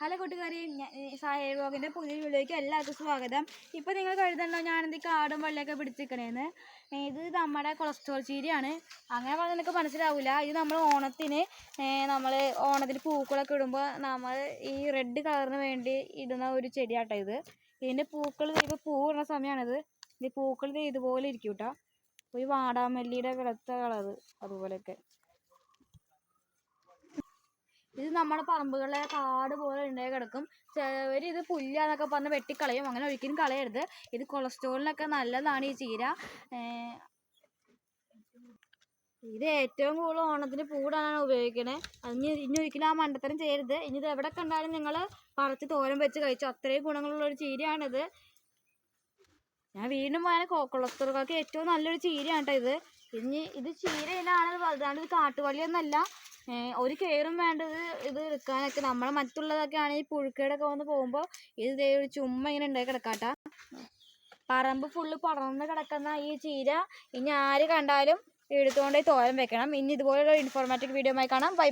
Hello കൂട്ടുകാരി, സായ വ്ലോഗിൻ്റെ പുതിയ വീഡിയോയ്ക്ക് എല്ലാവർക്കും സ്വാഗതം. ഇപ്പോൾ നിങ്ങൾ കരുതണ്ടോ ഞാനെന്ത് കാടും വള്ളിയൊക്കെ പിടിച്ചിരിക്കണേന്ന്. ഇത് നമ്മുടെ കൊളസ്ട്രോൾ ചീരയാണ്. അങ്ങനെ പറഞ്ഞാൽ നിനക്ക് മനസ്സിലാവില്ല. ഇത് നമ്മൾ ഓണത്തിന് പൂക്കളൊക്കെ ഇടുമ്പോൾ നമ്മൾ ഈ റെഡ് കളറിന് വേണ്ടി ഇടുന്ന ഒരു ചെടിയാട്ടോ ഇത്. ഇതിൻ്റെ പൂക്കൾ ഇപ്പോൾ പൂവിടുന്ന സമയമാണിത്. ഈ പൂക്കൾ ഇതുപോലെ ഇരിക്കും കേട്ടോ. ഒരു വാടാമല്ലിയുടെ വെളുത്ത കളറ് അതുപോലെയൊക്കെ. ഇത് നമ്മുടെ പറമ്പുകളിലെ കാട് പോലെ ഉണ്ടായി കിടക്കും. ചിലവർ ഇത് പുല്ലാന്നൊക്കെ പറഞ്ഞ് വെട്ടിക്കളയും. അങ്ങനെ ഒരിക്കലും കളയരുത്. ഇത് കൊളസ്ട്രോളിനൊക്കെ നല്ലതാണ് ഈ ചീര. ഇത് ഏറ്റവും കൂടുതൽ ഓണത്തിന് പൂടാനാണ് ഉപയോഗിക്കണേ. ഇനി ഒരിക്കലും ആ മണ്ടത്തരം ചെയ്യരുത്. ഇനി ഇത് എവിടെ കണ്ടാലും നിങ്ങൾ പറിച്ച് തോരൻ വെച്ച് കഴിച്ചു. അത്രയും ഗുണങ്ങളുള്ള ഒരു ചീരയാണിത്. ഞാൻ വീണ്ടും പറയാൻ കൊളസ്ട്രോൾക്കാർക്ക് ഏറ്റവും നല്ലൊരു ചീരയാണ് കേട്ടോ ഇത്. ഇത് ചീര ഇനാണ് വലുതാണ്ട്. ഇത് കാട്ടുവള്ളിയൊന്നല്ല. ഒരു കെയറും വേണ്ടത് ഇത് എടുക്കാനൊക്കെ. നമ്മളെ മറ്റുള്ളതൊക്കെ ആണെങ്കിൽ പുഴുക്കേടൊക്കെ വന്ന് പോകുമ്പോൾ ഇത് ഒരു ചുമ്മാ ഇങ്ങനെ ഉണ്ടായി കിടക്കാട്ടാ. പറമ്പ് ഫുള്ള് പടർന്ന് കിടക്കുന്ന ഈ ചീര ഇനി ആര് കണ്ടാലും എടുത്തുകൊണ്ടേ തോരൻ വെക്കണം. ഇനി ഇതുപോലുള്ള ഇൻഫോർമാറ്റീവ് വീഡിയോ ആയി കാണാം. ബൈ.